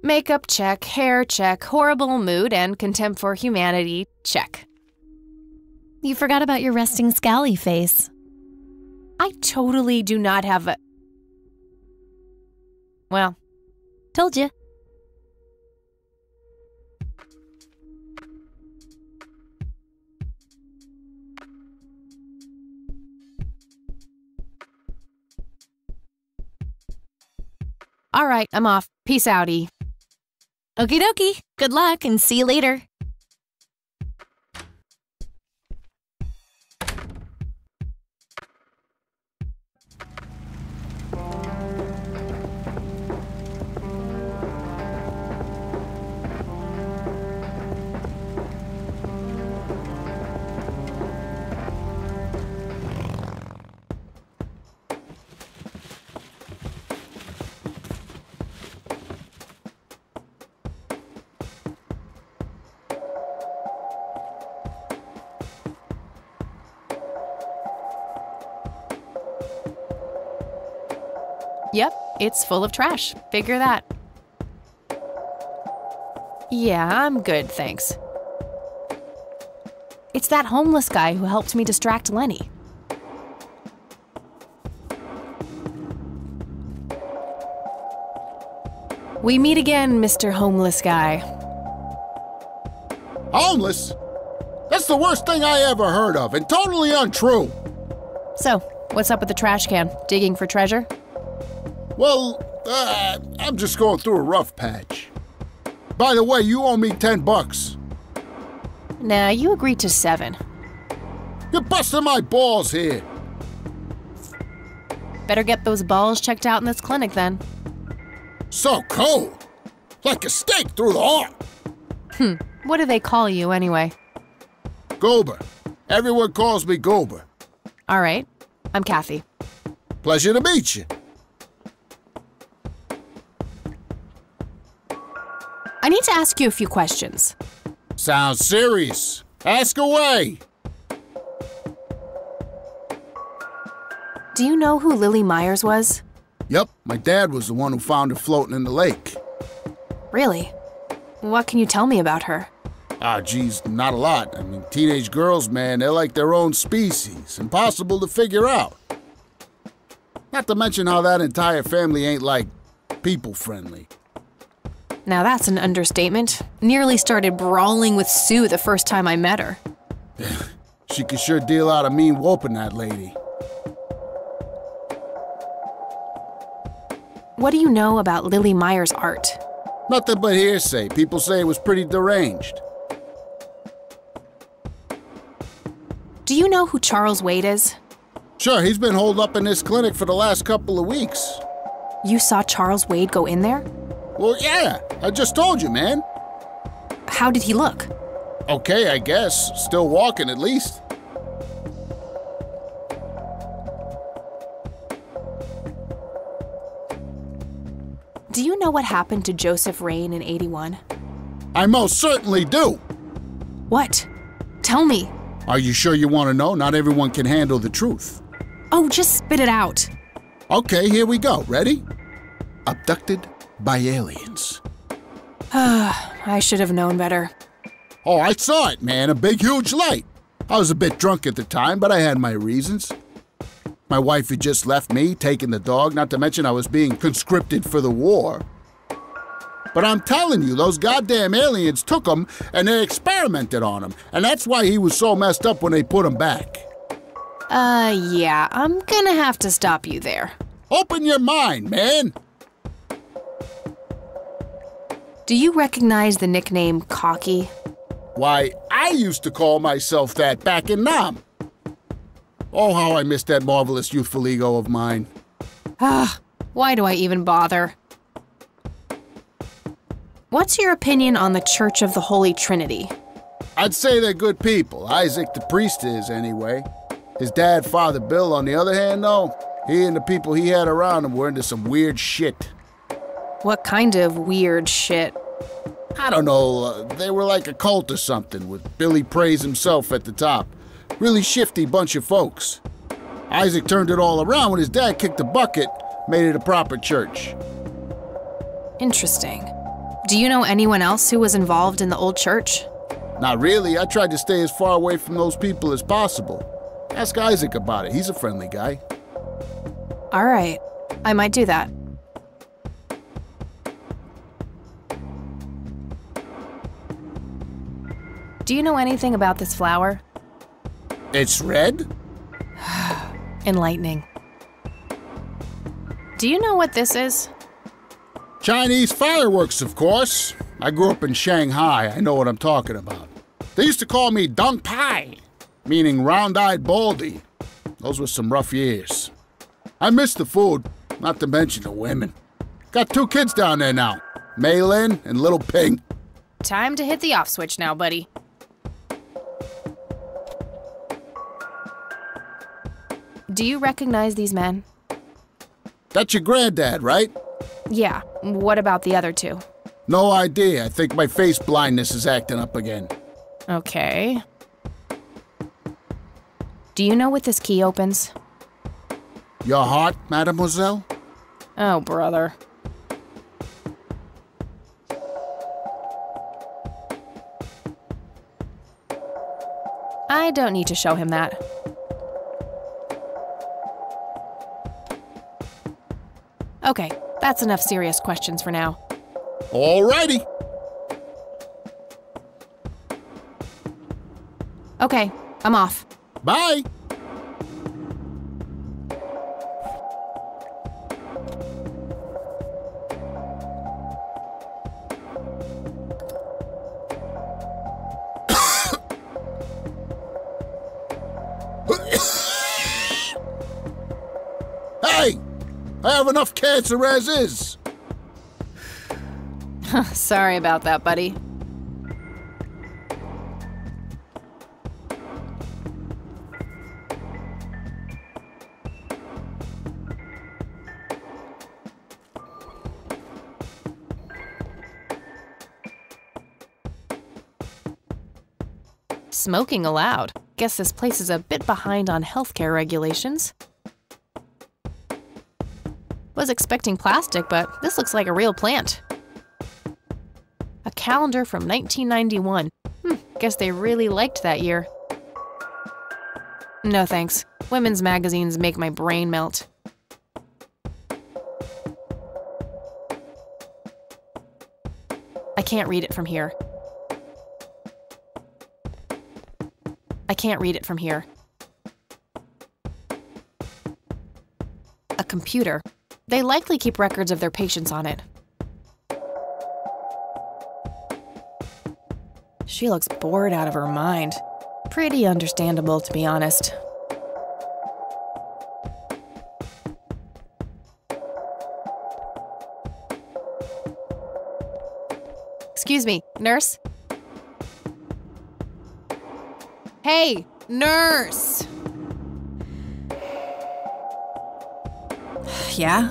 Makeup check, hair check, horrible mood, and contempt for humanity check. You forgot about your resting scally face. I totally do not have a... Well, told you. All right, I'm off. Peace outie. Okie dokie. Good luck and see you later. Yep, it's full of trash. Figure that. Yeah, I'm good, thanks. It's that homeless guy who helped me distract Lenny. We meet again, Mr. Homeless Guy. Homeless? That's the worst thing I ever heard of, and totally untrue. So, what's up with the trash can? Digging for treasure? Well, I'm just going through a rough patch. By the way, you owe me $10. Nah, you agreed to 7. You're busting my balls here. Better get those balls checked out in this clinic then. So cold. Like a stake through the heart. What do they call you anyway? Goober. Everyone calls me Goober. All right, I'm Kathy. Pleasure to meet you. I need to ask you a few questions. Sounds serious. Ask away. Do you know who Lily Myers was? Yep, my dad was the one who found her floating in the lake. Really? What can you tell me about her? Ah, geez, not a lot. I mean, teenage girls, man, they're like their own species. Impossible to figure out. Not to mention how that entire family ain't, like, people-friendly. Now that's an understatement. Nearly started brawling with Sue the first time I met her. She could sure deal out a mean whooping, that lady. What do you know about Lily Myers' art? Nothing but hearsay. People say it was pretty deranged. Do you know who Charles Wade is? Sure, he's been holed up in this clinic for the last couple of weeks. You saw Charles Wade go in there? Well, yeah, I just told you, man. How did he look? Okay, I guess. Still walking, at least. Do you know what happened to Joseph Rain in '81? I most certainly do. What? Tell me. Are you sure you want to know? Not everyone can handle the truth. Oh, just spit it out. Okay, here we go. Ready? Abducted by aliens. I should have known better. Oh, I saw it, man. A big, huge light. I was a bit drunk at the time, but I had my reasons. My wife had just left me, taking the dog, not to mention I was being conscripted for the war. But I'm telling you, those goddamn aliens took him and they experimented on him. And that's why he was so messed up when they put him back. Yeah, I'm gonna have to stop you there. Open your mind, man. Do you recognize the nickname Cocky? Why, I used to call myself that back in Nam. Oh, how I miss that marvelous youthful ego of mine. Why do I even bother? What's your opinion on the Church of the Holy Trinity? I'd say they're good people. Isaac the priest is, anyway. His dad, Father Bill, on the other hand, though, he and the people he had around him were into some weird shit. What kind of weird shit? I don't know, they were like a cult or something, with Billy Praise himself at the top. Really shifty bunch of folks. Isaac turned it all around when his dad kicked the bucket, made it a proper church. Interesting. Do you know anyone else who was involved in the old church? Not really. I tried to stay as far away from those people as possible. Ask Isaac about it. He's a friendly guy. All right, I might do that. Do you know anything about this flower? It's red? Enlightening. Do you know what this is? Chinese fireworks, of course. I grew up in Shanghai. I know what I'm talking about. They used to call me Dong Pai, meaning round-eyed baldy. Those were some rough years. I miss the food, not to mention the women. Got 2 kids down there now, Mei Lin and little Ping. Time to hit the off switch now, buddy. Do you recognize these men? That's your granddad, right? Yeah, what about the other 2? No idea. I think my face blindness is acting up again. Okay. Do you know what this key opens? Your heart, mademoiselle? Oh, brother. I don't need to show him that. Okay, that's enough serious questions for now. Alrighty. Okay, I'm off. Bye. Hey! I have enough cancer as is. Sorry about that, buddy. Smoking allowed. Guess this place is a bit behind on healthcare regulations. Was expecting plastic, but this looks like a real plant. A calendar from 1991. Guess they really liked that year. No thanks. Women's magazines make my brain melt. I can't read it from here. I can't read it from here. A computer. They likely keep records of their patients on it. She looks bored out of her mind. Pretty understandable, to be honest. Excuse me, nurse? Hey, nurse! Yeah?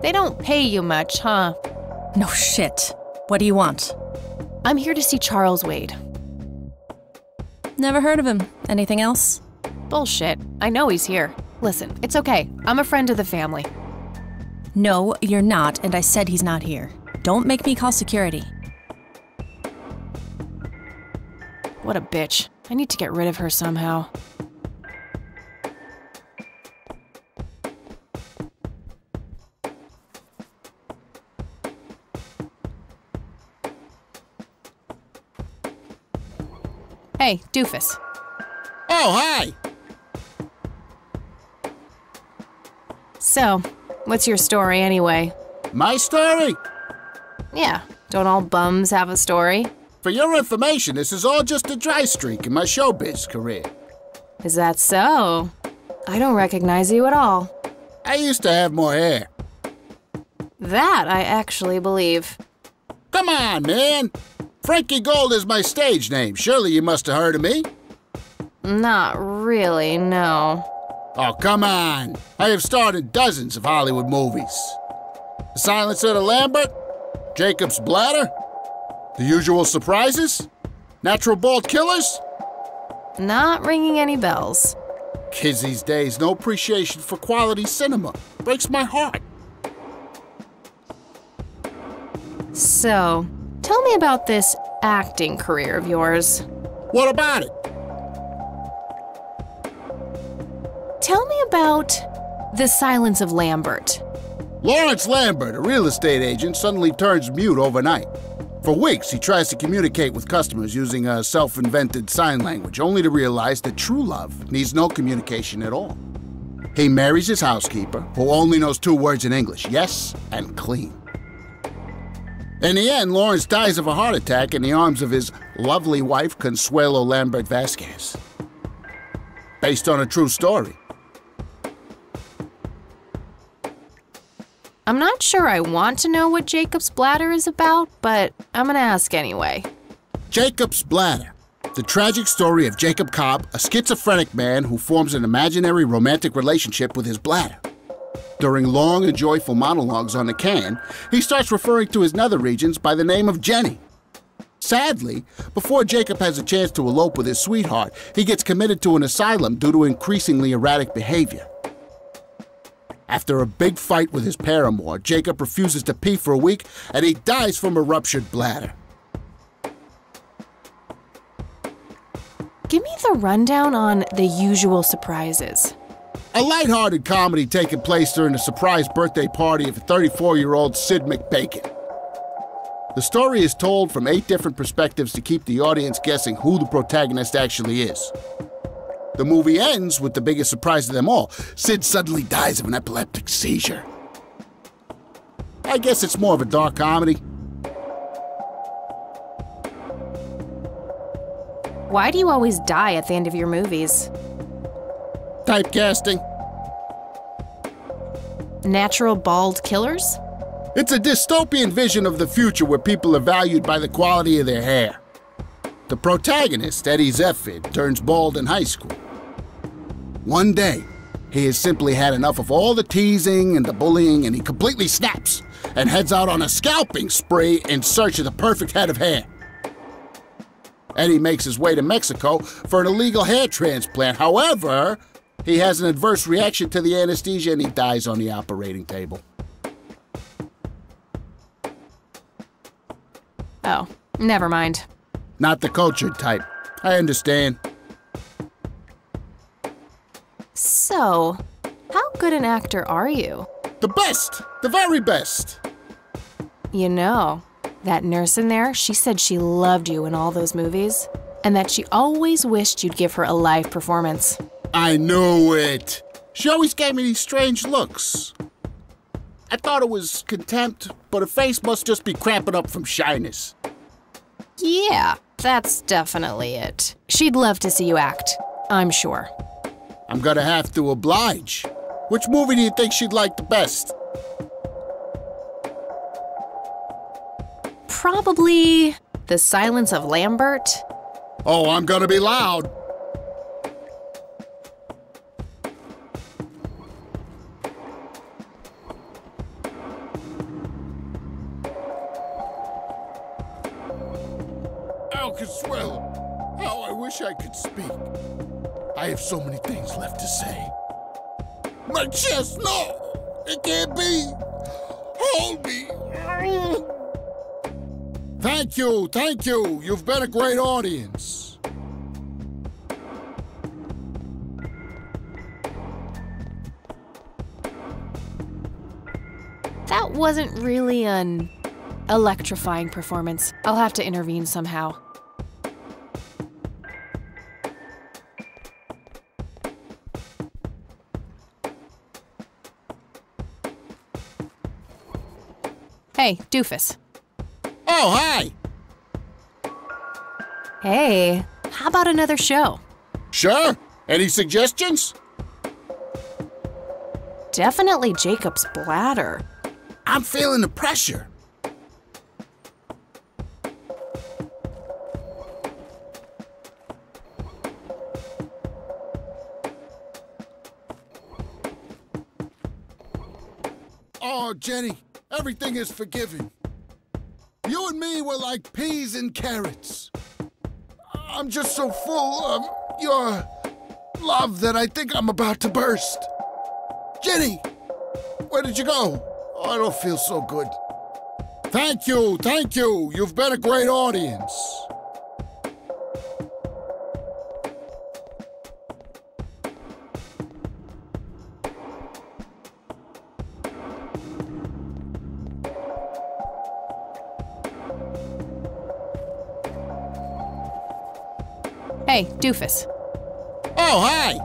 They don't pay you much, huh? No shit. What do you want? I'm here to see Charles Wade. Never heard of him. Anything else? Bullshit. I know he's here. Listen, it's okay. I'm a friend of the family. No, you're not, and I said he's not here. Don't make me call security. What a bitch. I need to get rid of her somehow. Hey, doofus. Oh, hi! So, what's your story anyway? My story? Yeah, don't all bums have a story? For your information, this is all just a dry streak in my showbiz career. Is that so? I don't recognize you at all. I used to have more hair. That I actually believe. Come on, man! Frankie Gold is my stage name. Surely you must have heard of me. Not really, no. Oh, come on. I have starred in dozens of Hollywood movies. The Silence of the Lambert, Jacob's Bladder, The Usual Surprises, Natural Born Killers. Not ringing any bells. Kids these days, no appreciation for quality cinema. Breaks my heart. So, tell me about this acting career of yours. What about it? Tell me about The Silence of Lambert. Lawrence Lambert, a real estate agent, suddenly turns mute overnight. For weeks, he tries to communicate with customers using a self-invented sign language, only to realize that true love needs no communication at all. He marries his housekeeper, who only knows 2 words in English, yes and clean. In the end, Lawrence dies of a heart attack in the arms of his lovely wife, Consuelo Lambert Vasquez. Based on a true story. I'm not sure I want to know what Jacob's Bladder is about, but I'm gonna ask anyway. Jacob's Bladder. The tragic story of Jacob Cobb, a schizophrenic man who forms an imaginary romantic relationship with his bladder. During long and joyful monologues on the can, he starts referring to his nether regions by the name of Jenny. Sadly, before Jacob has a chance to elope with his sweetheart, he gets committed to an asylum due to increasingly erratic behavior. After a big fight with his paramour, Jacob refuses to pee for a week, and he dies from a ruptured bladder. Give me the rundown on The Usual Surprises. A lighthearted comedy taking place during the surprise birthday party of 34-year-old Sid McBacon. The story is told from 8 different perspectives to keep the audience guessing who the protagonist actually is. The movie ends with the biggest surprise of them all. Sid suddenly dies of an epileptic seizure. I guess it's more of a dark comedy. Why do you always die at the end of your movies? Typecasting. Natural bald killers? It's a dystopian vision of the future where people are valued by the quality of their hair. The protagonist, Eddie Zephyr, turns bald in high school. One day, he has simply had enough of all the teasing and the bullying, and he completely snaps and heads out on a scalping spree in search of the perfect head of hair. Eddie makes his way to Mexico for an illegal hair transplant. However, he has an adverse reaction to the anesthesia and he dies on the operating table. Oh, never mind. Not the cultured type. I understand. So, how good an actor are you? The best! The very best! You know, that nurse in there, she said she loved you in all those movies, and that she always wished you'd give her a live performance. I knew it! She always gave me these strange looks. I thought it was contempt, but her face must just be cramping up from shyness. Yeah, that's definitely it. She'd love to see you act, I'm sure. I'm gonna have to oblige. Which movie do you think she'd like the best? Probably The Silence of Lambert. Oh, I'm gonna be loud. Oh, Consuelo, how I wish I could speak. I have so many things left to say. My chest, no! It can't be! Hold me! Thank you! You've been a great audience. That wasn't really an electrifying performance. I'll have to intervene somehow. Hey, doofus. Oh, hi! Hey, how about another show? Sure. Any suggestions? Definitely Jacob's Bladder. I'm feeling the pressure. Oh, Jenny, everything is forgiven. You and me were like peas and carrots. I'm just so full of love that I think I'm about to burst. Jenny, where did you go? Oh, I don't feel so good. Thank you, thank you. You've been a great audience. Hey, doofus. Oh, hi.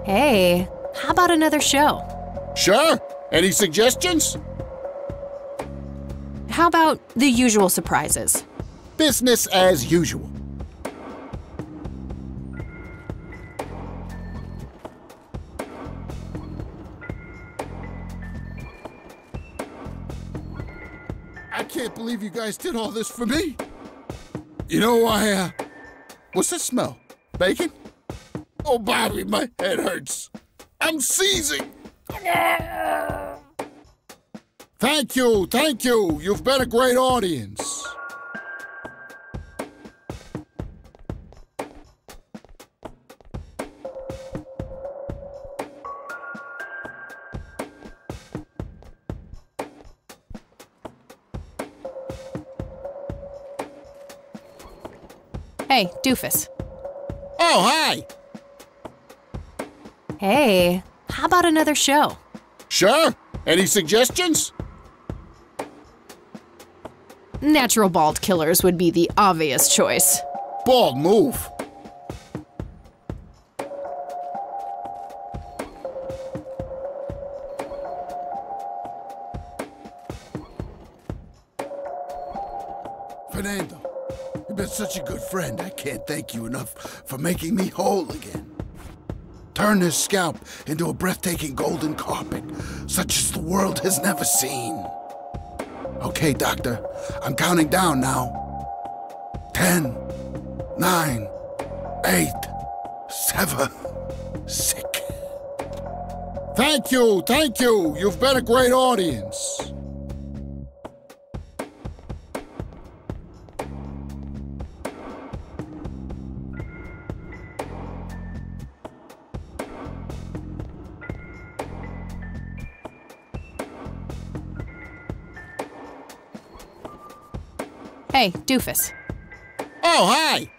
Hey, how about another show? Sure. Any suggestions? How about The Usual Surprises? Business as usual. I can't believe you guys did all this for me. You know, what's that smell? Bacon? Oh, Bobby, my head hurts. I'm seizing. Thank you, thank you. You've been a great audience. Hey, doofus. Oh, hi. Hey, how about another show? Sure. Any suggestions? Natural Bald Killers would be the obvious choice. Bald move. Fernando, you've been such a good friend. I can't thank you enough for making me whole again. Turn this scalp into a breathtaking golden carpet, such as the world has never seen. Okay, Doctor, I'm counting down now. 10, 9, 8, 7, 6. Thank you, thank you. You've been a great audience. Hey, doofus. Oh, hi.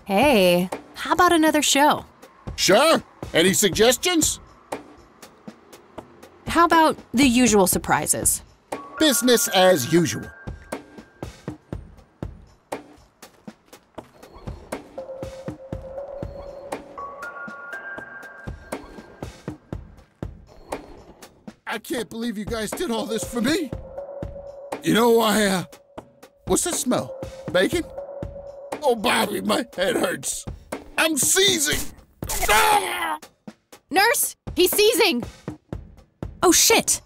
Hey, how about another show? Sure. Any suggestions? How about The Usual Surprises? Business as usual. I can't believe you guys did all this for me. You know, what's that smell? Bacon? Oh, Bobby, my head hurts. I'm seizing. Ah! Nurse, he's seizing! Oh, shit!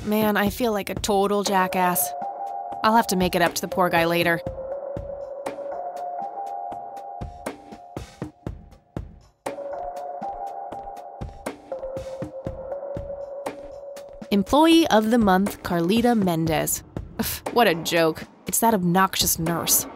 Man, I feel like a total jackass. I'll have to make it up to the poor guy later. Employee of the Month, Carlita Mendez. Ugh, what a joke. It's that obnoxious nurse.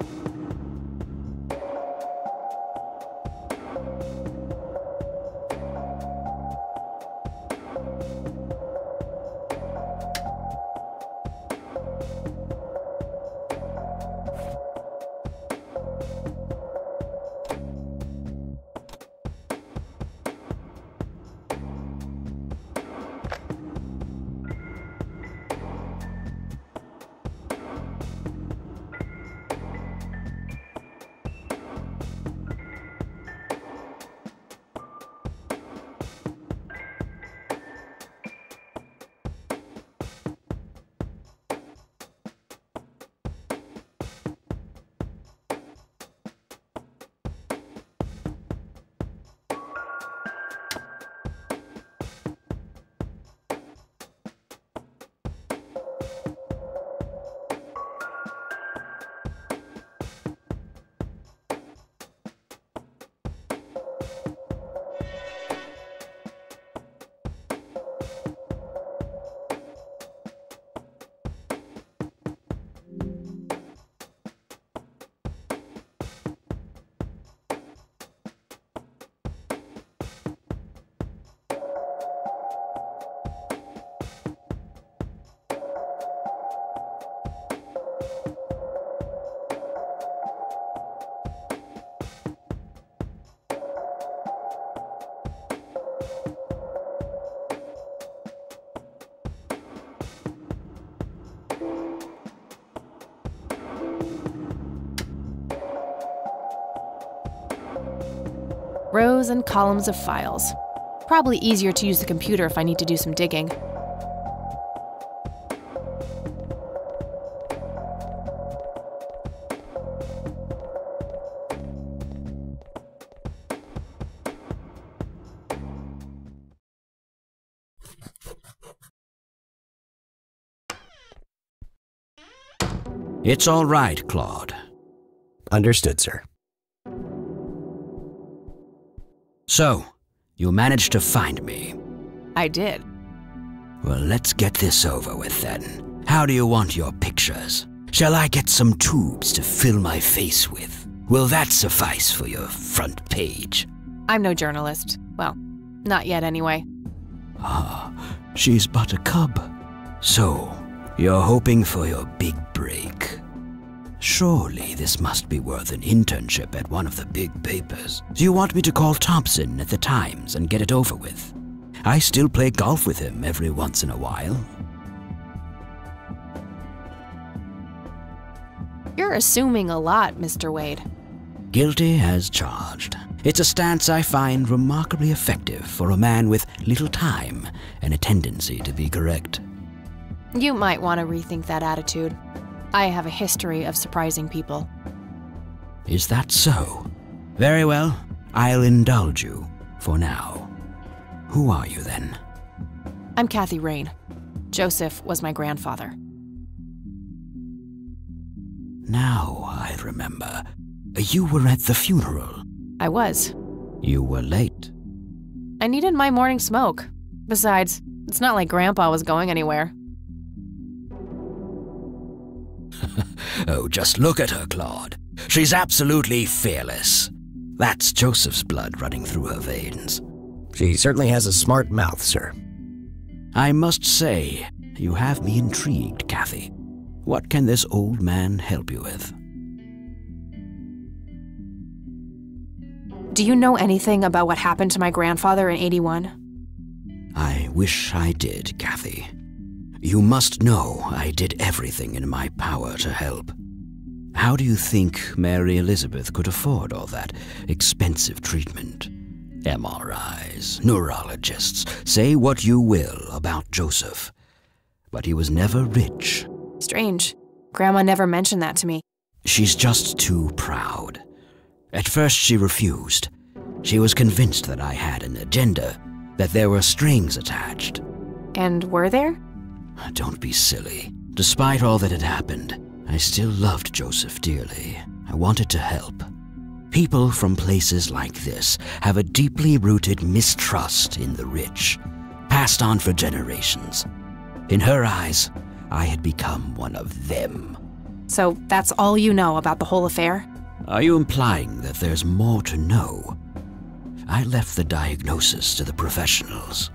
Rows and columns of files. Probably easier to use the computer if I need to do some digging. It's all right, Claude. Understood, sir. So, you managed to find me. I did. Well, let's get this over with then. How do you want your pictures? Shall I get some tubes to fill my face with? Will that suffice for your front page? I'm no journalist. Well, not yet anyway. Ah, she's but a cub. So, you're hoping for your big break. Surely this must be worth an internship at one of the big papers. Do you want me to call Thompson at the Times and get it over with? I still play golf with him every once in a while. You're assuming a lot, Mr. Wade. Guilty as charged. It's a stance I find remarkably effective for a man with little time and a tendency to be correct. You might want to rethink that attitude. I have a history of surprising people. Is that so? Very well, I'll indulge you for now. Who are you then? I'm Kathy Rain. Joseph was my grandfather. Now I remember. You were at the funeral. I was. You were late. I needed my morning smoke. Besides, it's not like Grandpa was going anywhere. Oh, just look at her, Claude. She's absolutely fearless. That's Joseph's blood running through her veins. She certainly has a smart mouth, sir. I must say, you have me intrigued, Kathy. What can this old man help you with? Do you know anything about what happened to my grandfather in '81? I wish I did, Kathy. You must know I did everything in my power to help. How do you think Mary Elizabeth could afford all that expensive treatment? MRIs, neurologists, say what you will about Joseph. But he was never rich. Strange. Grandma never mentioned that to me. She's just too proud. At first she refused. She was convinced that I had an agenda, that there were strings attached. And were there? Don't be silly. Despite all that had happened, I still loved Joseph dearly. I wanted to help. People from places like this have a deeply rooted mistrust in the rich, passed on for generations. In her eyes, I had become one of them. So that's all you know about the whole affair? Are you implying that there's more to know? I left the diagnosis to the professionals.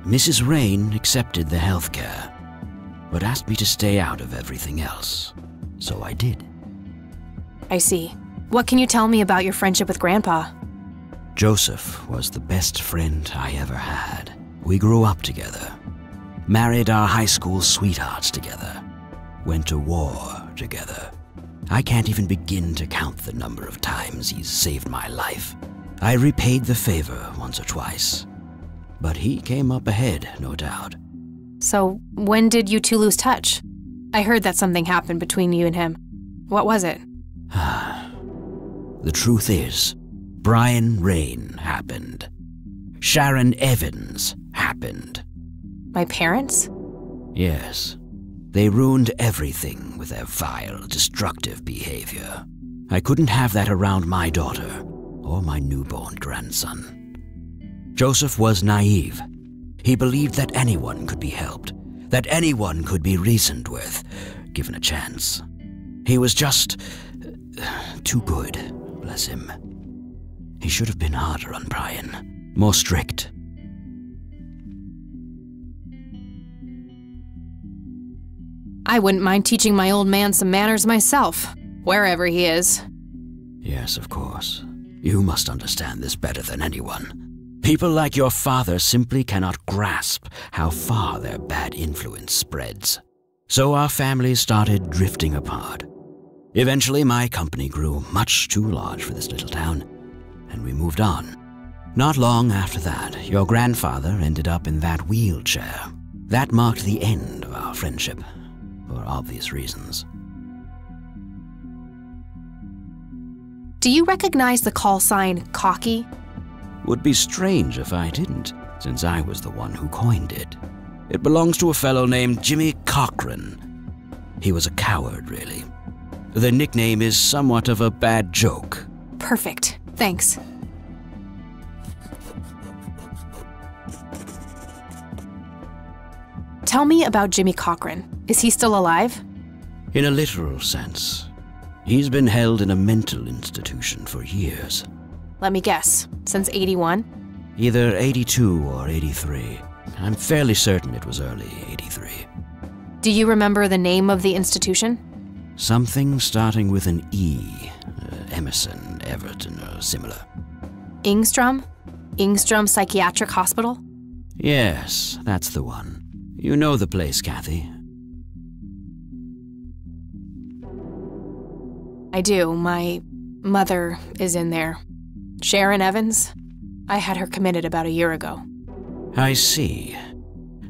Mrs. Rain accepted the health care, but asked me to stay out of everything else. So I did. I see. What can you tell me about your friendship with Grandpa? Joseph was the best friend I ever had. We grew up together, married our high school sweethearts together, went to war together. I can't even begin to count the number of times he's saved my life. I repaid the favor once or twice, but he came up ahead, no doubt. So when did you two lose touch? I heard that something happened between you and him. What was it? The truth is, Brian Rain happened. Sharon Evans happened. My parents? Yes. They ruined everything with their vile, destructive behavior. I couldn't have that around my daughter or my newborn grandson. Joseph was naive. He believed that anyone could be helped, that anyone could be reasoned with, given a chance. He was just too good, bless him. He should have been harder on Brian, more strict. I wouldn't mind teaching my old man some manners myself, wherever he is. Yes, of course. You must understand this better than anyone. People like your father simply cannot grasp how far their bad influence spreads. So our families started drifting apart. Eventually, my company grew much too large for this little town, and we moved on. Not long after that, your grandfather ended up in that wheelchair. That marked the end of our friendship, for obvious reasons. Do you recognize the call sign Cocky? Would be strange if I didn't, since I was the one who coined it. It belongs to a fellow named Jimmy Cochran. He was a coward, really. The nickname is somewhat of a bad joke. Perfect. Thanks. Tell me about Jimmy Cochran. Is he still alive? In a literal sense. He's been held in a mental institution for years. Let me guess. Since 81? Either 82 or 83. I'm fairly certain it was early 83. Do you remember the name of the institution? Something starting with an E. Emerson, Everton, or similar. Ingstrom? Ingstrom Psychiatric Hospital? Yes, that's the one. You know the place, Kathy. I do. My mother is in there. Sharon Evans? I had her committed about a year ago. I see.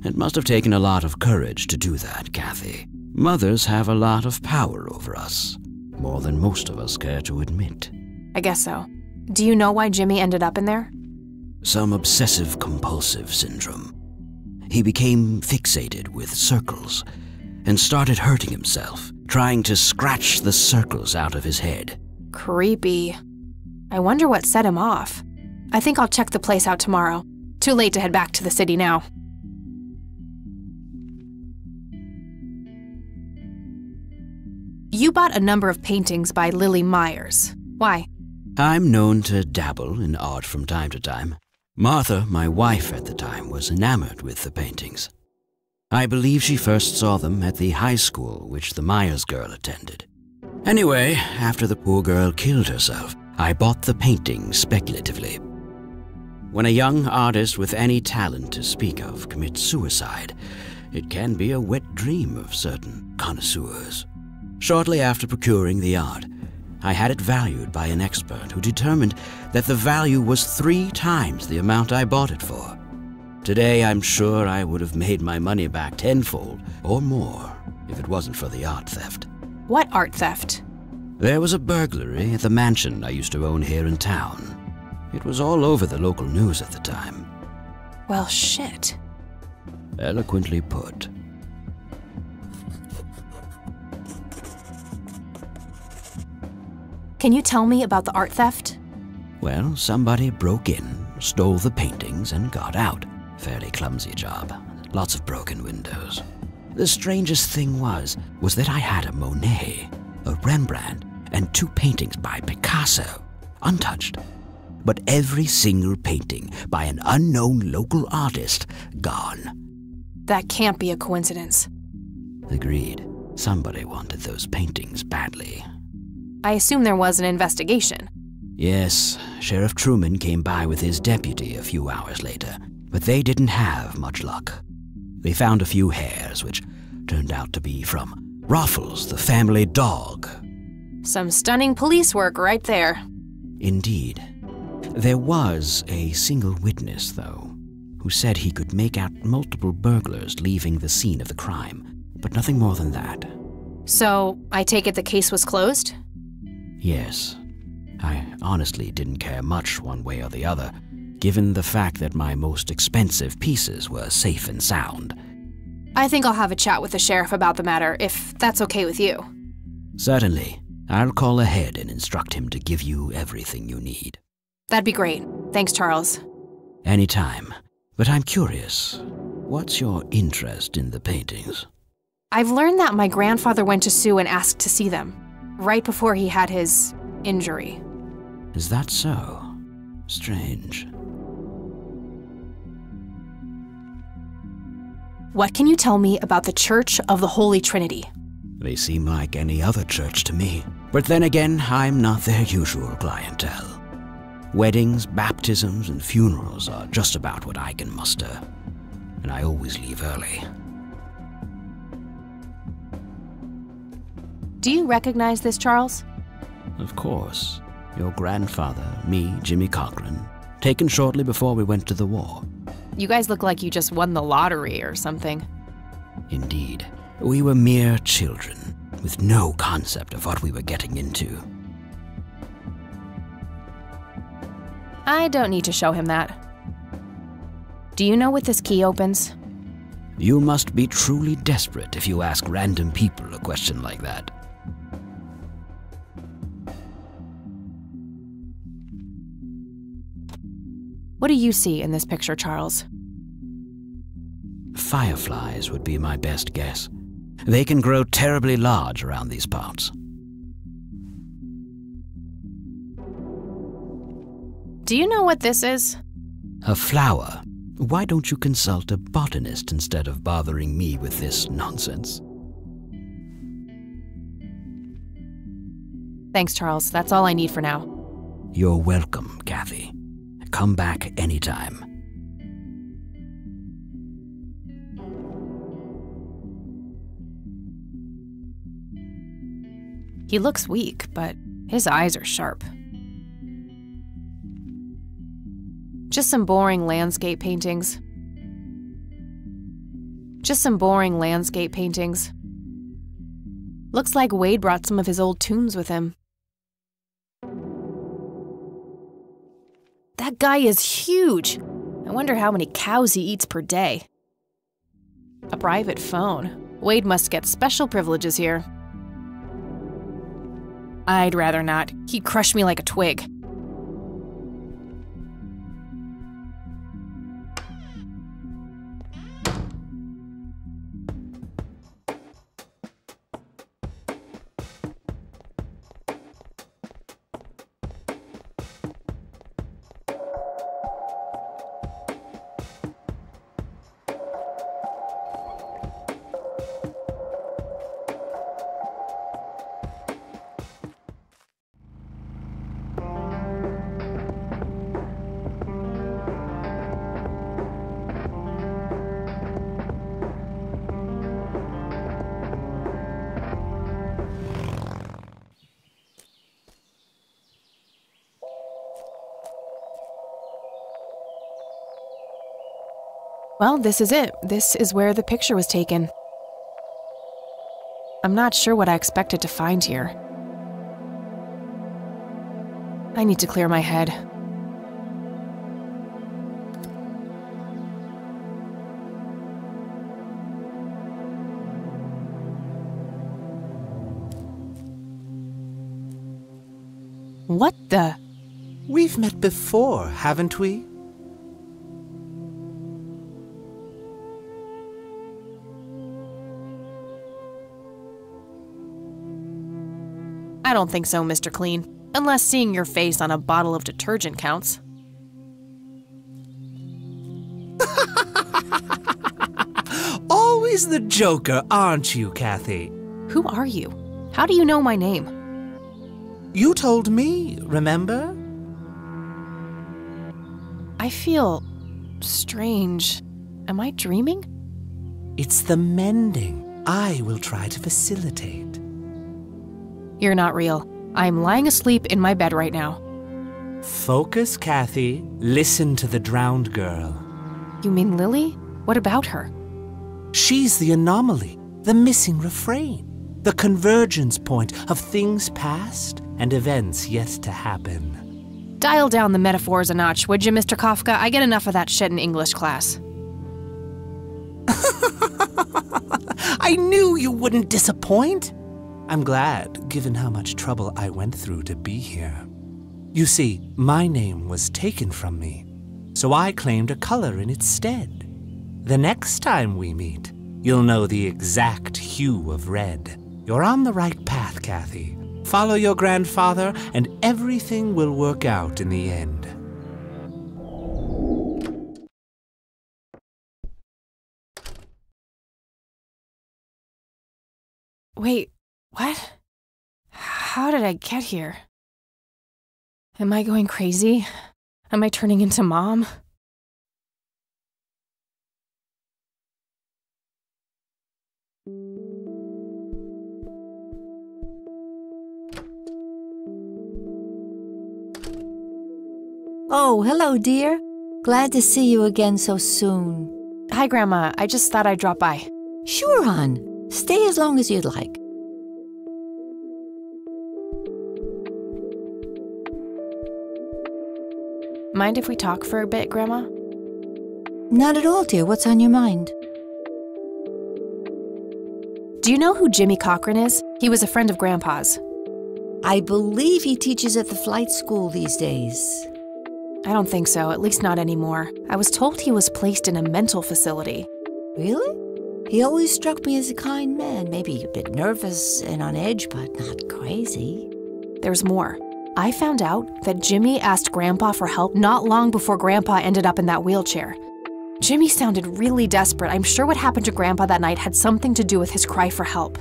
It must have taken a lot of courage to do that, Kathy. Mothers have a lot of power over us. More than most of us care to admit. I guess so. Do you know why Jimmy ended up in there? Some obsessive-compulsive syndrome. He became fixated with circles and started hurting himself, trying to scratch the circles out of his head. Creepy. I wonder what set him off. I think I'll check the place out tomorrow. Too late to head back to the city now. You bought a number of paintings by Lily Myers. Why? I'm known to dabble in art from time to time. Martha, my wife at the time, was enamored with the paintings. I believe she first saw them at the high school which the Myers girl attended. Anyway, after the poor girl killed herself, I bought the paintings speculatively. When a young artist with any talent to speak of commits suicide, it can be a wet dream of certain connoisseurs. Shortly after procuring the art, I had it valued by an expert who determined that the value was 3 times the amount I bought it for. Today, I'm sure I would have made my money back tenfold or more if it wasn't for the art theft. What art theft? There was a burglary at the mansion I used to own here in town. It was all over the local news at the time. Well, shit. Eloquently put. Can you tell me about the art theft? Well, somebody broke in, stole the paintings, and got out. Fairly clumsy job. Lots of broken windows. The strangest thing was that I had a Monet, a Rembrandt, and 2 paintings by Picasso, untouched. But every single painting by an unknown local artist, gone. That can't be a coincidence. Agreed. Somebody wanted those paintings badly. I assume there was an investigation. Yes, Sheriff Truman came by with his deputy a few hours later, but they didn't have much luck. They found a few hairs, which turned out to be from Ruffles, the family dog. Some stunning police work right there. Indeed. There was a single witness, though, who said he could make out multiple burglars leaving the scene of the crime, but nothing more than that. So, I take it the case was closed? Yes. I honestly didn't care much one way or the other, given the fact that my most expensive pieces were safe and sound. I think I'll have a chat with the sheriff about the matter, if that's okay with you. Certainly. I'll call ahead and instruct him to give you everything you need. That'd be great. Thanks, Charles. Anytime. But I'm curious, what's your interest in the paintings? I've learned that my grandfather went to Sue and asked to see them, right before he had his injury. Is that so? Strange. What can you tell me about the Church of the Holy Trinity? They seem like any other church to me. But then again, I'm not their usual clientele. Weddings, baptisms, and funerals are just about what I can muster. And I always leave early. Do you recognize this, Charles? Of course. Your grandfather, me, Jimmy Cochran, taken shortly before we went to the war. You guys look like you just won the lottery or something. Indeed, we were mere children, with no concept of what we were getting into. I don't need to show him that. Do you know what this key opens? You must be truly desperate if you ask random people a question like that. What do you see in this picture, Charles? Fireflies would be my best guess. They can grow terribly large around these parts. Do you know what this is? A flower. Why don't you consult a botanist instead of bothering me with this nonsense? Thanks, Charles. That's all I need for now. You're welcome, Kathy. Come back anytime. He looks weak, but his eyes are sharp. Just some boring landscape paintings. Looks like Wade brought some of his old tunes with him. That guy is huge. I wonder how many cows he eats per day. A private phone. Wade must get special privileges here. I'd rather not. He'd crush me like a twig. Well, this is it. This is where the picture was taken. I'm not sure what I expected to find here. I need to clear my head. What the? We've met before, haven't we? I don't think so, Mr. Clean. Unless seeing your face on a bottle of detergent counts. Always the joker, aren't you, Kathy? Who are you? How do you know my name? You told me, remember? I feel strange. Am I dreaming? It's the mending I will try to facilitate. You're not real. I'm lying asleep in my bed right now. Focus, Kathy. Listen to the drowned girl. You mean Lily? What about her? She's the anomaly, the missing refrain, the convergence point of things past and events yet to happen. Dial down the metaphors a notch, would you, Mr. Kafka? I get enough of that shit in English class. I knew you wouldn't disappoint. I'm glad, given how much trouble I went through to be here. You see, my name was taken from me, so I claimed a color in its stead. The next time we meet, you'll know the exact hue of red. You're on the right path, Kathy. Follow your grandfather, and everything will work out in the end. Wait, what? How did I get here? Am I going crazy? Am I turning into Mom? Oh, hello, dear. Glad to see you again so soon. Hi, Grandma. I just thought I'd drop by. Sure, hon. Stay as long as you'd like. Mind if we talk for a bit, Grandma? Not at all, dear. What's on your mind? Do you know who Jimmy Cochran is? He was a friend of Grandpa's. I believe he teaches at the flight school these days. I don't think so, at least not anymore. I was told he was placed in a mental facility. Really? He always struck me as a kind man, maybe a bit nervous and on edge, but not crazy. There's more. I found out that Jimmy asked Grandpa for help not long before Grandpa ended up in that wheelchair. Jimmy sounded really desperate. I'm sure what happened to Grandpa that night had something to do with his cry for help.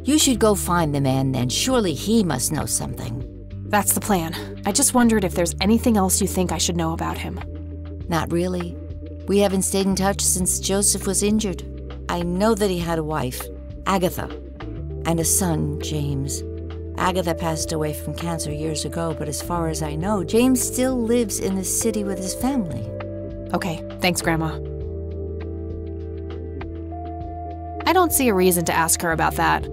You should go find the man then. Surely he must know something. That's the plan. I just wondered if there's anything else you think I should know about him. Not really. We haven't stayed in touch since Joseph was injured. I know that he had a wife, Agatha, and a son, James. Agatha passed away from cancer years ago, but as far as I know, James still lives in the city with his family. Okay, thanks, Grandma. I don't see a reason to ask her about that.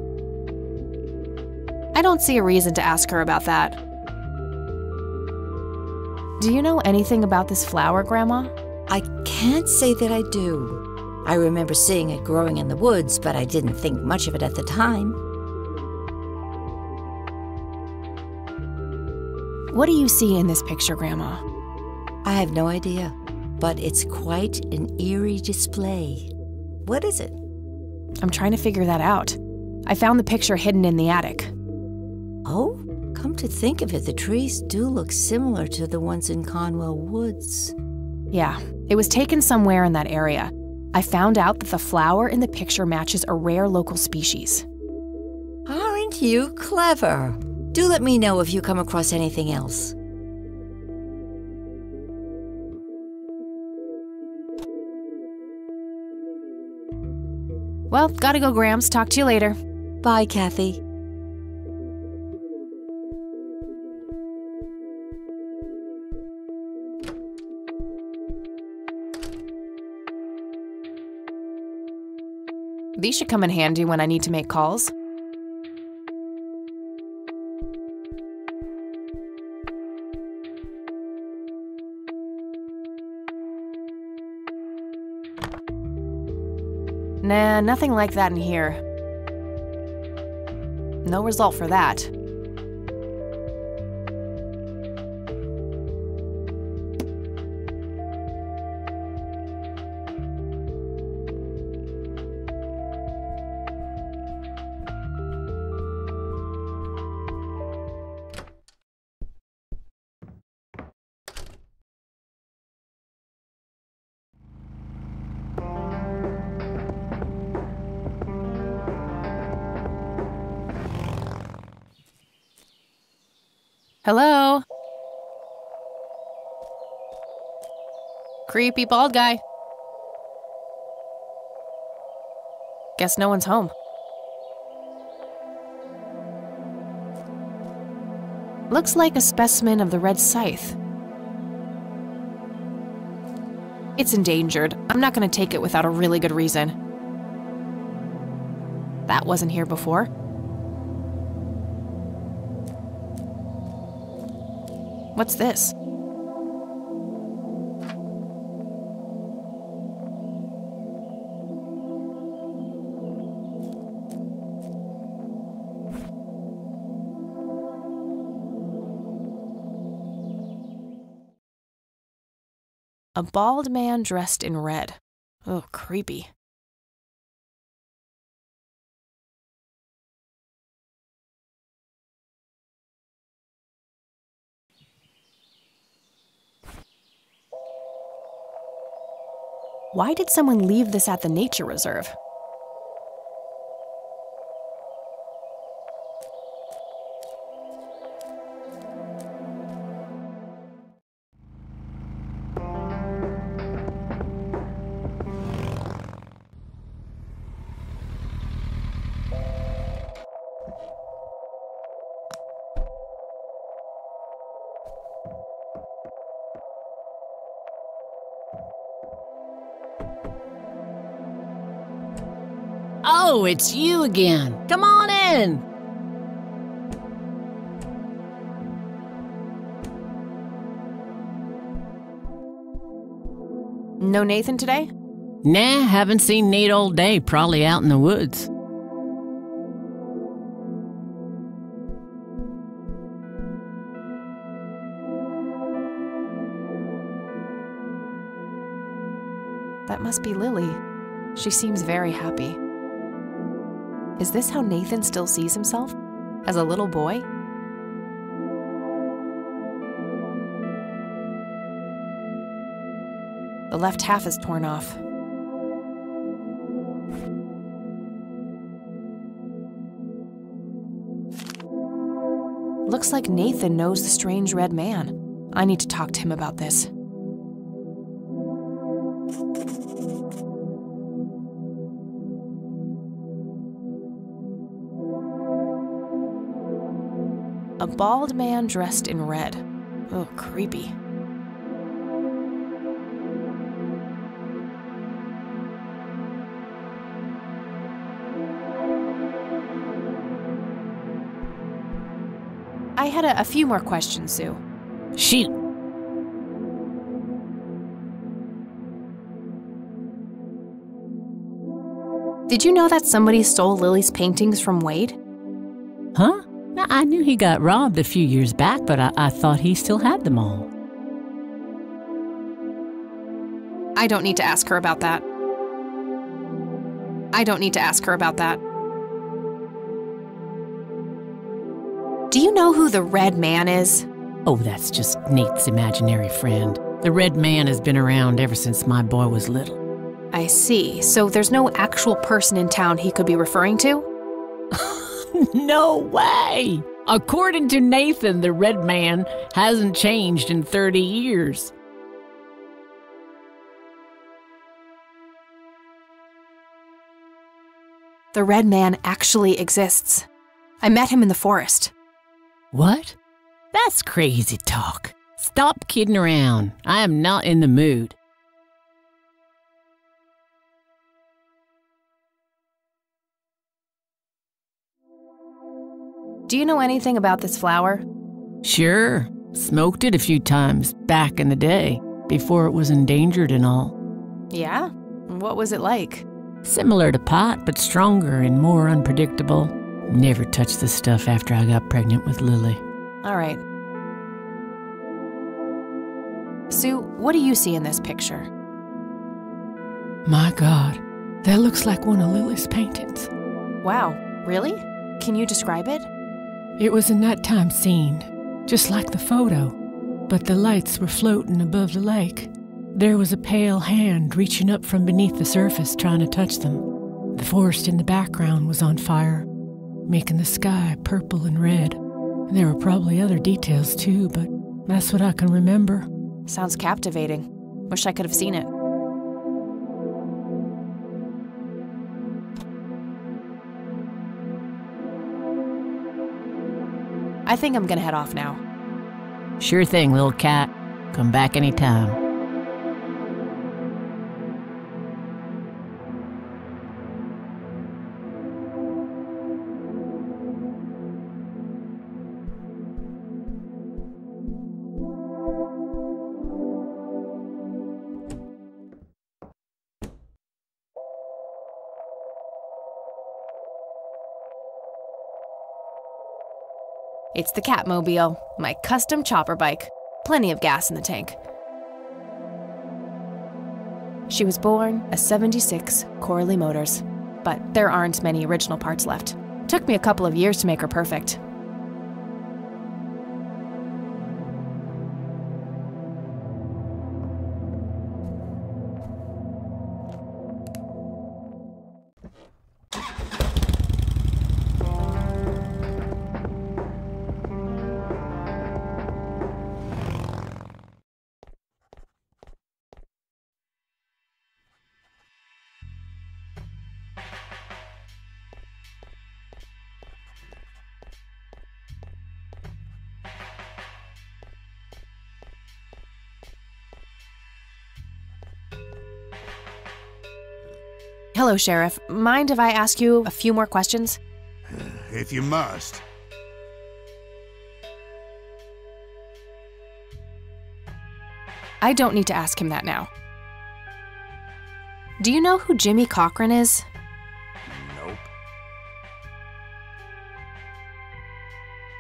Do you know anything about this flower, Grandma? I can't say that I do. I remember seeing it growing in the woods, but I didn't think much of it at the time. What do you see in this picture, Grandma? I have no idea, but it's quite an eerie display. What is it? I'm trying to figure that out. I found the picture hidden in the attic. Oh, come to think of it, the trees do look similar to the ones in Conwell Woods. Yeah, it was taken somewhere in that area. I found out that the flower in the picture matches a rare local species. Aren't you clever? Do let me know if you come across anything else. Well, gotta go, Grams. Talk to you later. Bye, Kathy. These should come in handy when I need to make calls. Nah, nothing like that in here. No result for that. Hello? Creepy bald guy. Guess no one's home. Looks like a specimen of the red scythe. It's endangered. I'm not gonna take it without a really good reason. That wasn't here before. What's this? A bald man dressed in red. Oh, creepy. Why did someone leave this at the nature reserve? Oh, it's you again. Come on in. No Nathan today? Nah, haven't seen Nate all day, probably out in the woods. That must be Lily. She seems very happy. Is this how Nathan still sees himself? As a little boy? The left half is torn off. Looks like Nathan knows the strange red man. I need to talk to him about this. A bald man dressed in red. Oh, creepy. I had a few more questions, Sue. Shoot. Did you know that somebody stole Lily's paintings from Wade? Huh? I knew he got robbed a few years back, but I thought he still had them all. I don't need to ask her about that. I don't need to ask her about that. Do you know who the Red Man is? Oh, that's just Nate's imaginary friend. The Red Man has been around ever since my boy was little. I see. So there's no actual person in town he could be referring to? No way! According to Nathan, the Red Man hasn't changed in 30 years. The Red Man actually exists. I met him in the forest. What? That's crazy talk. Stop kidding around. I am not in the mood. Do you know anything about this flower? Sure. Smoked it a few times back in the day, before it was endangered and all. Yeah? What was it like? Similar to pot, but stronger and more unpredictable. Never touched the stuff after I got pregnant with Lily. All right. Sue, what do you see in this picture? My God, that looks like one of Lily's paintings. Wow, really? Can you describe it? It was a nighttime scene, just like the photo, but the lights were floating above the lake. There was a pale hand reaching up from beneath the surface trying to touch them. The forest in the background was on fire, making the sky purple and red. There were probably other details too, but that's what I can remember. Sounds captivating. Wish I could have seen it. I think I'm gonna head off now. Sure thing, little cat. Come back anytime. It's the Catmobile, my custom chopper bike. Plenty of gas in the tank. She was born a 76 Corley Motors, but there aren't many original parts left. Took me a couple of years to make her perfect. Hello, Sheriff. Mind if I ask you a few more questions? If you must. I don't need to ask him that now. Do you know who Jimmy Cochran is? Nope.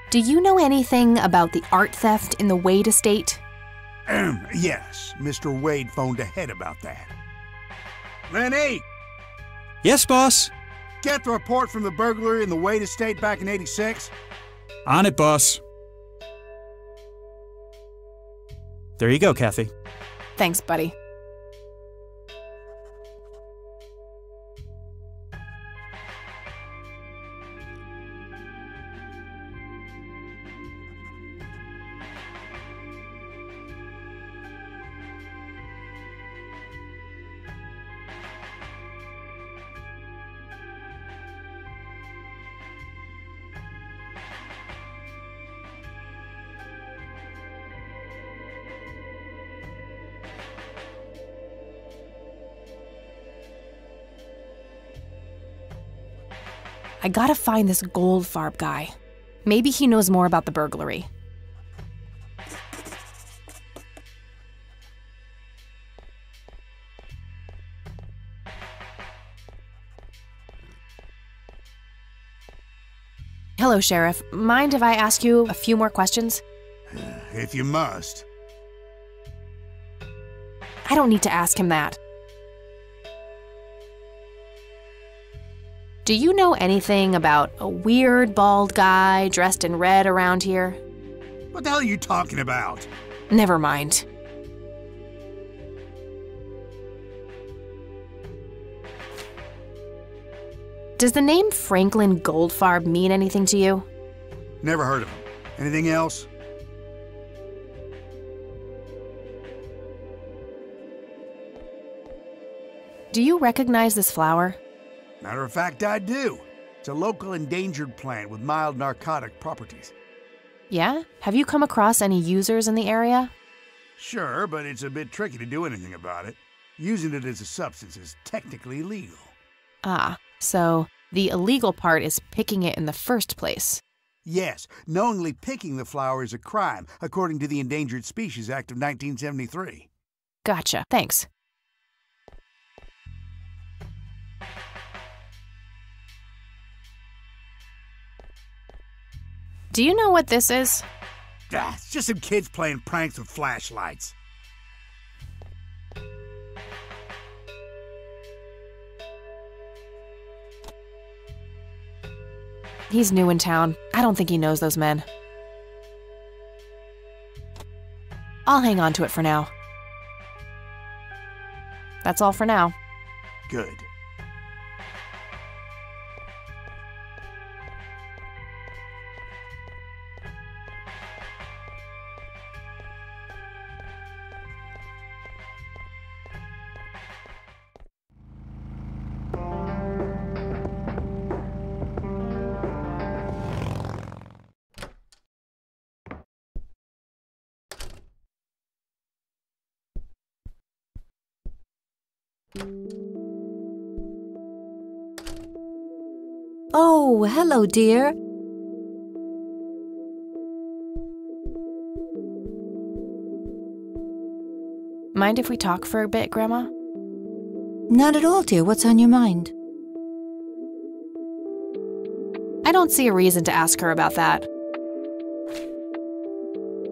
Do you know anything about the art theft in the Wade estate? Yes, Mr. Wade phoned ahead about that. Lenny! Yes, boss. Get the report from the burglary in the Wade estate back in '86? On it, boss. There you go, Kathy. Thanks, buddy. I gotta find this Goldfarb guy. Maybe he knows more about the burglary. Hello, Sheriff. Mind if I ask you a few more questions? If you must. I don't need to ask him that. Do you know anything about a weird bald guy dressed in red around here? What the hell are you talking about? Never mind. Does the name Franklin Goldfarb mean anything to you? Never heard of him. Anything else? Do you recognize this flower? Matter of fact, I do. It's a local endangered plant with mild narcotic properties. Yeah? Have you come across any users in the area? Sure, but it's a bit tricky to do anything about it. Using it as a substance is technically illegal. Ah, so the illegal part is picking it in the first place. Yes, knowingly picking the flower is a crime, according to the Endangered Species Act of 1973. Gotcha, thanks. Do you know what this is? It's just some kids playing pranks with flashlights. He's new in town. I don't think he knows those men. I'll hang on to it for now. That's all for now. Good. Oh, hello, dear. Mind if we talk for a bit, Grandma? Not at all, dear. What's on your mind? I don't see a reason to ask her about that.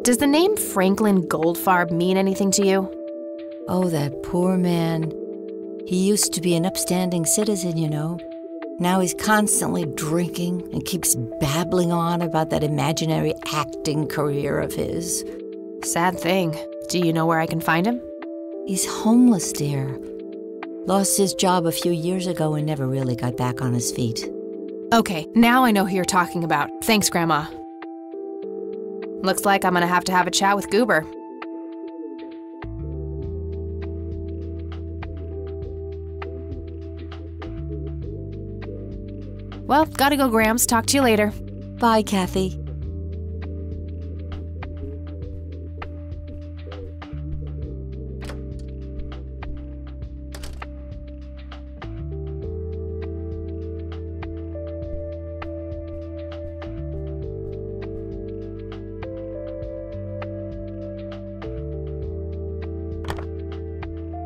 Does the name Franklin Goldfarb mean anything to you? Oh, that poor man. He used to be an upstanding citizen, you know. Now he's constantly drinking and keeps babbling on about that imaginary acting career of his. Sad thing. Do you know where I can find him? He's homeless, dear. Lost his job a few years ago and never really got back on his feet. Okay, now I know who you're talking about. Thanks, Grandma. Looks like I'm gonna have to have a chat with Goober. Well, gotta go, Grams. Talk to you later. Bye, Kathy.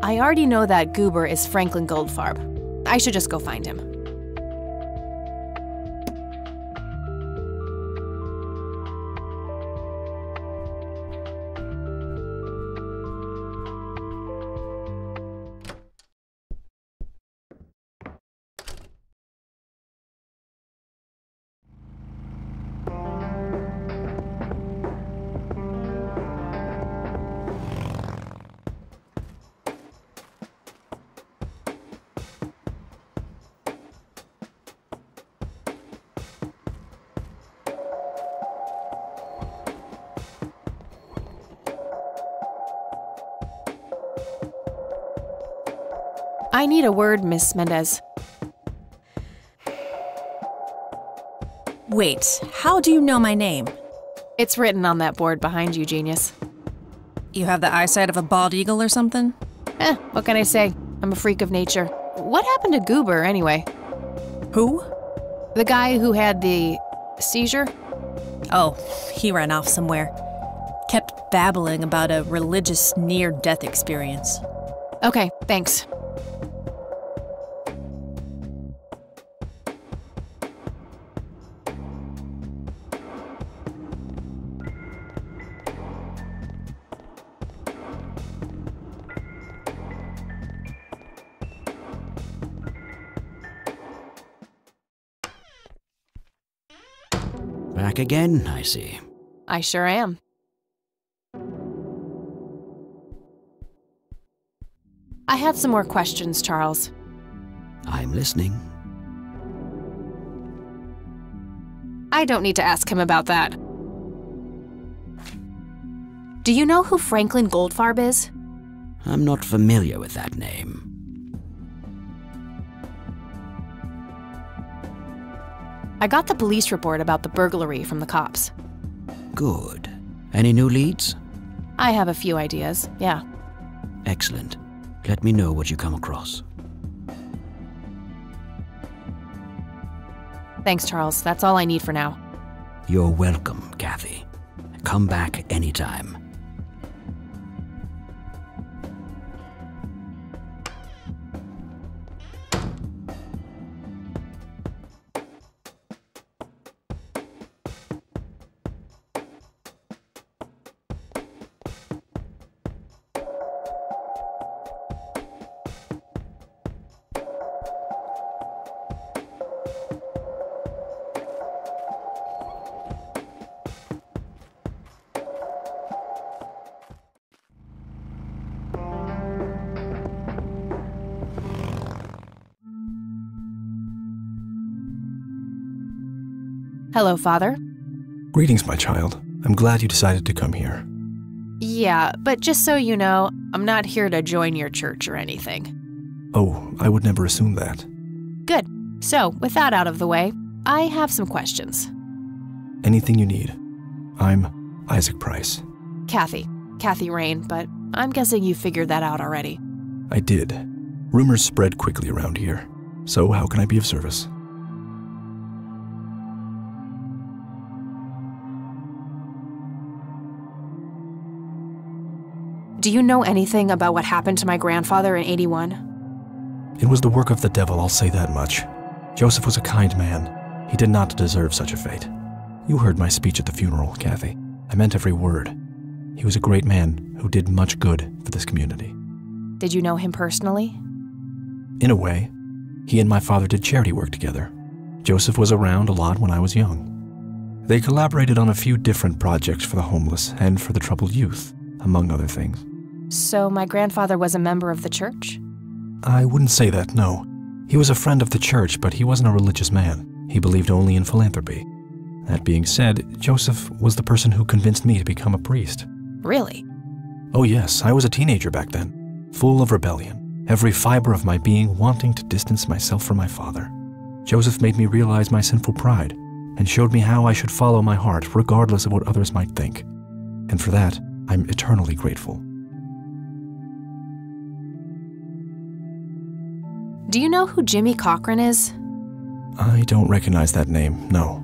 I already know that Goober is Franklin Goldfarb. I should just go find him. I need a word, Miss Mendez. Wait, how do you know my name? It's written on that board behind you, genius. You have the eyesight of a bald eagle or something? What can I say? I'm a freak of nature. What happened to Goober, anyway? Who? The guy who had the seizure? Oh, he ran off somewhere. Kept babbling about a religious near-death experience. Okay, thanks. Back again, I see. I sure am. I had some more questions, Charles. I'm listening. I don't need to ask him about that. Do you know who Franklin Goldfarb is? I'm not familiar with that name. I got the police report about the burglary from the cops. Good. Any new leads? I have a few ideas, yeah. Excellent. Let me know what you come across. Thanks, Charles. That's all I need for now. You're welcome, Kathy. Come back anytime. Hello, Father. Greetings, my child. I'm glad you decided to come here. Yeah, but just so you know, I'm not here to join your church or anything. Oh, I would never assume that. Good. So, with that out of the way, I have some questions. Anything you need. I'm Isaac Price. Kathy Rain, but I'm guessing you figured that out already. I did. Rumors spread quickly around here. So how can I be of service? Do you know anything about what happened to my grandfather in '81? It was the work of the devil, I'll say that much. Joseph was a kind man. He did not deserve such a fate. You heard my speech at the funeral, Kathy. I meant every word. He was a great man who did much good for this community. Did you know him personally? In a way. He and my father did charity work together. Joseph was around a lot when I was young. They collaborated on a few different projects for the homeless and for the troubled youth, among other things. So my grandfather was a member of the church? I wouldn't say that, no. He was a friend of the church, but he wasn't a religious man. He believed only in philanthropy. That being said, Joseph was the person who convinced me to become a priest. Really? Oh yes, I was a teenager back then, full of rebellion, every fiber of my being wanting to distance myself from my father. Joseph made me realize my sinful pride and showed me how I should follow my heart regardless of what others might think. And for that, I'm eternally grateful. Do you know who Jimmy Cochran is? I don't recognize that name, no.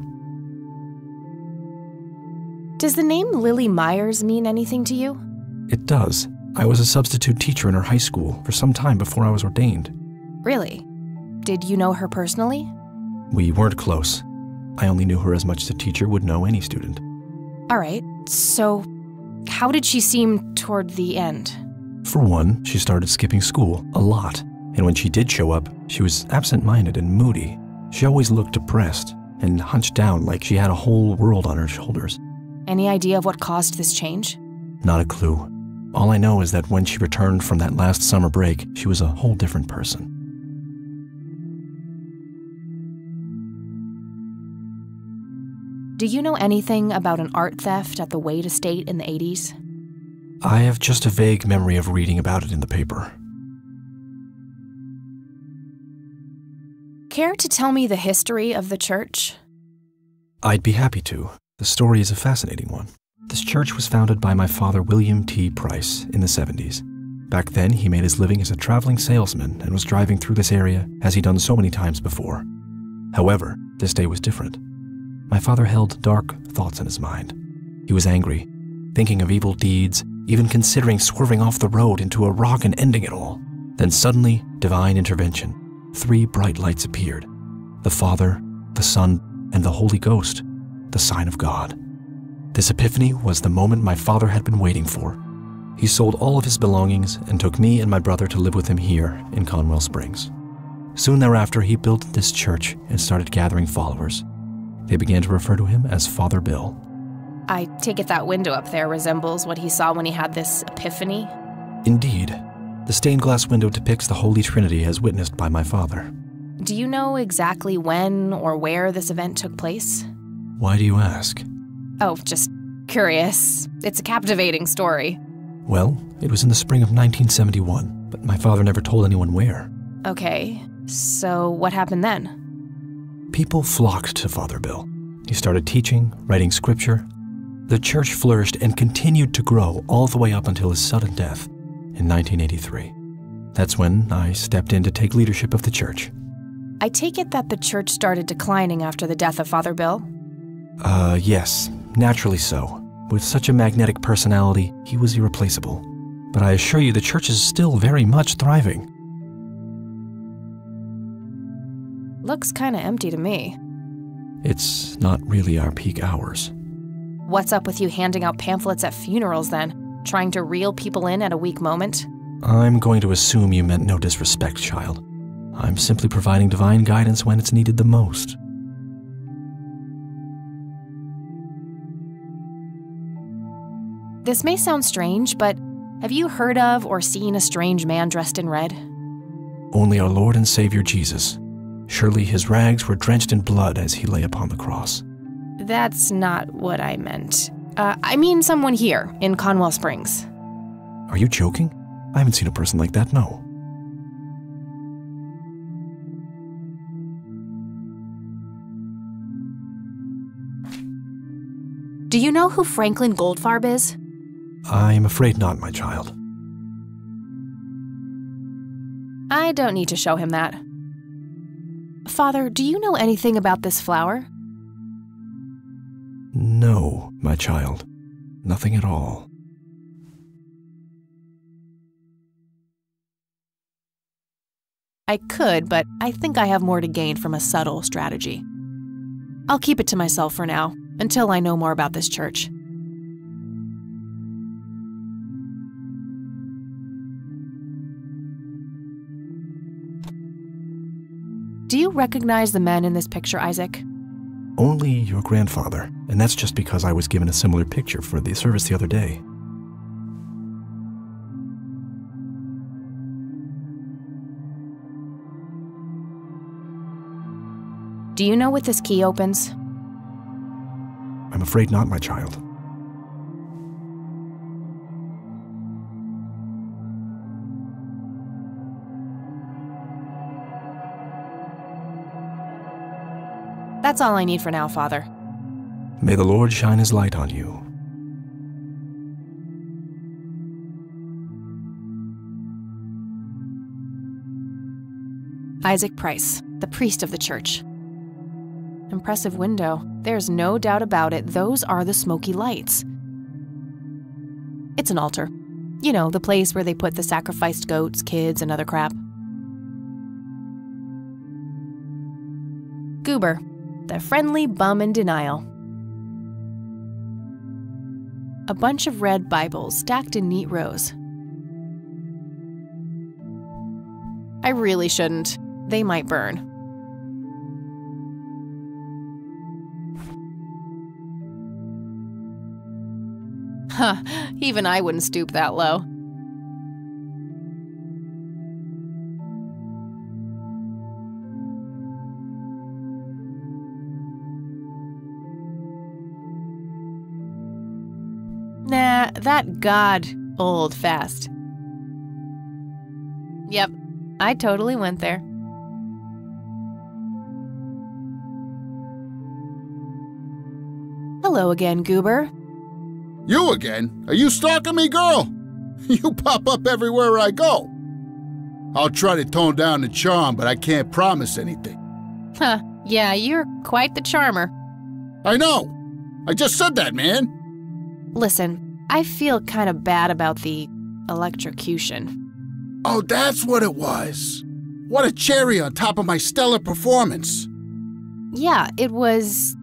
Does the name Lily Myers mean anything to you? It does. I was a substitute teacher in her high school for some time before I was ordained. Really? Did you know her personally? We weren't close. I only knew her as much as a teacher would know any student. All right, so how did she seem toward the end? For one, she started skipping school a lot, and when she did show up, she was absent-minded and moody. She always looked depressed and hunched down like she had a whole world on her shoulders. Any idea of what caused this change? Not a clue. All I know is that when she returned from that last summer break, she was a whole different person. Do you know anything about an art theft at the Wade estate in the 80s? I have just a vague memory of reading about it in the paper. Care to tell me the history of the church? I'd be happy to. The story is a fascinating one. This church was founded by my father, William T. Price, in the 70s. Back then, he made his living as a traveling salesman and was driving through this area as he'd done so many times before. However, this day was different. My father held dark thoughts in his mind. He was angry, thinking of evil deeds, even considering swerving off the road into a rock and ending it all. Then suddenly, divine intervention. 3 bright lights appeared. The Father, the Son, and the Holy Ghost, the sign of God. This epiphany was the moment my father had been waiting for. He sold all of his belongings and took me and my brother to live with him here in Conwell Springs. Soon thereafter, he built this church and started gathering followers. They began to refer to him as Father Bill. I take it that window up there resembles what he saw when he had this epiphany? Indeed. The stained glass window depicts the Holy Trinity as witnessed by my father. Do you know exactly when or where this event took place? Why do you ask? Oh, just curious. It's a captivating story. Well, it was in the spring of 1971, but my father never told anyone where. Okay, so what happened then? People flocked to Father Bill. He started teaching, writing scripture. The church flourished and continued to grow all the way up until his sudden death in 1983. That's when I stepped in to take leadership of the church. I take it that the church started declining after the death of Father Bill? Yes, naturally so. With such a magnetic personality, he was irreplaceable. But I assure you the church is still very much thriving. Looks kinda empty to me. It's not really our peak hours. What's up with you handing out pamphlets at funerals then? Trying to reel people in at a weak moment? I'm going to assume you meant no disrespect, child. I'm simply providing divine guidance when it's needed the most. This may sound strange, but have you heard of or seen a strange man dressed in red? Only our Lord and Savior Jesus. Surely his rags were drenched in blood as he lay upon the cross. That's not what I meant. I mean someone here in Conwell Springs. Are you joking? I haven't seen a person like that, no. Do you know who Franklin Goldfarb is? I'm afraid not, my child. I don't need to show him that. Father, do you know anything about this flower? No, my child. Nothing at all. I could, but I think I have more to gain from a subtle strategy. I'll keep it to myself for now, until I know more about this church. Do you recognize the men in this picture, Isaac? Only your grandfather, and that's just because I was given a similar picture for the service the other day. Do you know what this key opens? I'm afraid not, my child. That's all I need for now, Father. May the Lord shine his light on you. Isaac Price, the priest of the church. Impressive window. There's no doubt about it. Those are the smoky lights. It's an altar. You know, the place where they put the sacrificed goats, kids, and other crap. Goober, the friendly bum in denial. A bunch of red Bibles stacked in neat rows. I really shouldn't. They might burn. Huh, even I wouldn't stoop that low. Nah, that god old fast. Yep, I totally went there. Hello again, Goober. You again? Are you stalking me, girl? You pop up everywhere I go. I'll try to tone down the charm, but I can't promise anything. Huh, yeah, you're quite the charmer. I know. I just said that, man. Listen, I feel kind of bad about the electrocution. Oh, that's what it was. What a cherry on top of my stellar performance. Yeah, it was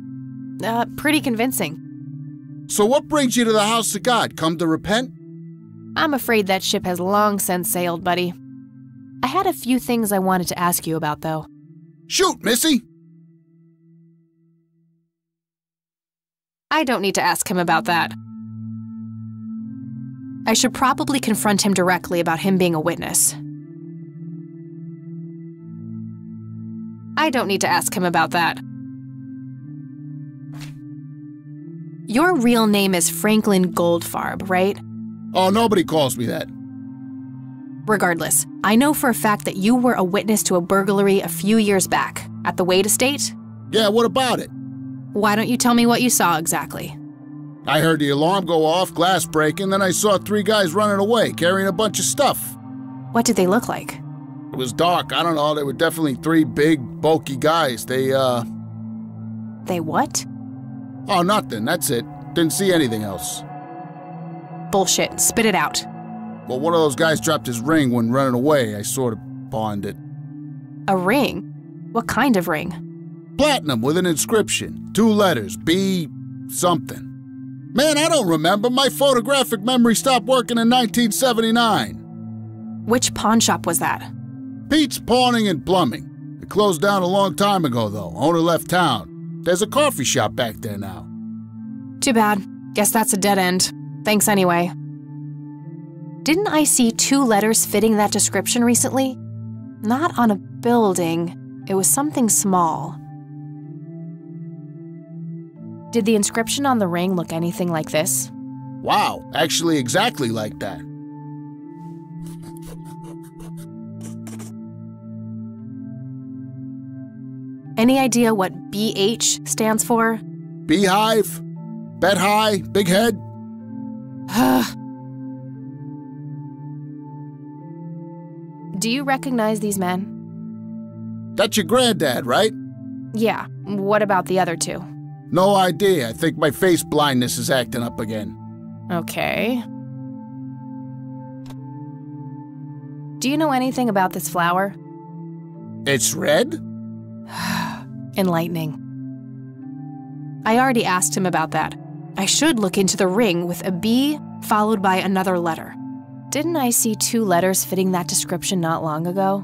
pretty convincing. So what brings you to the house of God? Come to repent? I'm afraid that ship has long since sailed, buddy. I had a few things I wanted to ask you about, though. Shoot, Missy! I don't need to ask him about that. I should probably confront him directly about him being a witness. I don't need to ask him about that. Your real name is Franklin Goldfarb, right? Oh, nobody calls me that. Regardless, I know for a fact that you were a witness to a burglary a few years back at the Wade Estate. Yeah, what about it? Why don't you tell me what you saw exactly? I heard the alarm go off, glass breaking, then I saw 3 guys running away, carrying a bunch of stuff. What did they look like? It was dark, I don't know, they were definitely 3 big, bulky guys. They what? Oh, nothing, that's it. Didn't see anything else. Bullshit, spit it out. Well, one of those guys dropped his ring when running away. I sort of pawned it. A ring? What kind of ring? Platinum with an inscription. 2 letters, B something. Man, I don't remember. My photographic memory stopped working in 1979. Which pawn shop was that? Pete's Pawning and Plumbing. It closed down a long time ago, though. Owner left town. There's a coffee shop back there now. Too bad. Guess that's a dead end. Thanks anyway. Didn't I see 2 letters fitting that description recently? Not on a building. It was something small. Did the inscription on the ring look anything like this? Wow, actually exactly like that. Any idea what BH stands for? Beehive? Bet high? Big head? Do you recognize these men? That's your granddad, right? Yeah. What about the other 2? No idea. I think my face blindness is acting up again. Okay. Do you know anything about this flower? It's red? Enlightening. I already asked him about that. I should look into the ring with a B followed by another letter. Didn't I see 2 letters fitting that description not long ago?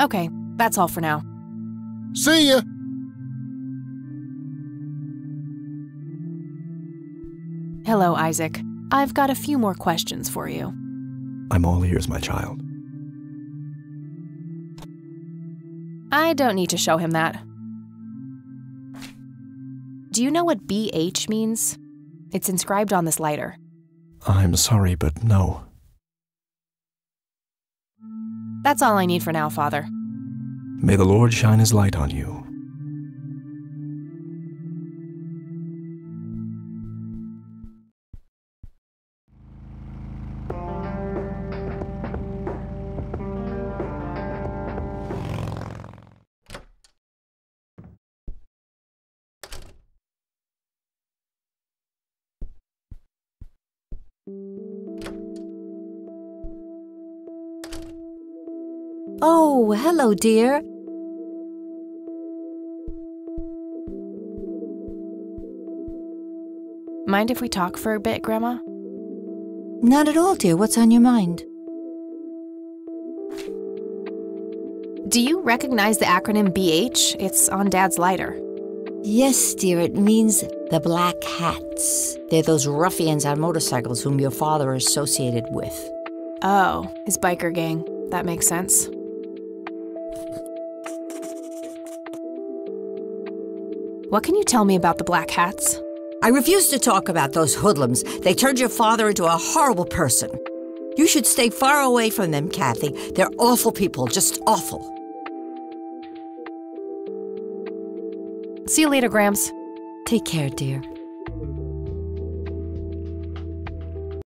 Okay, that's all for now. See ya! Hello, Isaac. I've got a few more questions for you. I'm all ears, my child. I don't need to show him that. Do you know what BH means? It's inscribed on this lighter. I'm sorry, but no. That's all I need for now, Father. May the Lord shine his light on you. Oh, hello, dear. Mind if we talk for a bit, Grandma? Not at all, dear. What's on your mind? Do you recognize the acronym BH? It's on Dad's lighter. Yes, dear. It means the Black Hats. They're those ruffians on motorcycles whom your father is associated with. Oh, his biker gang. That makes sense. What can you tell me about the Black Hats? I refuse to talk about those hoodlums. They turned your father into a horrible person. You should stay far away from them, Kathy. They're awful people, just awful. See you later, Grams. Take care, dear.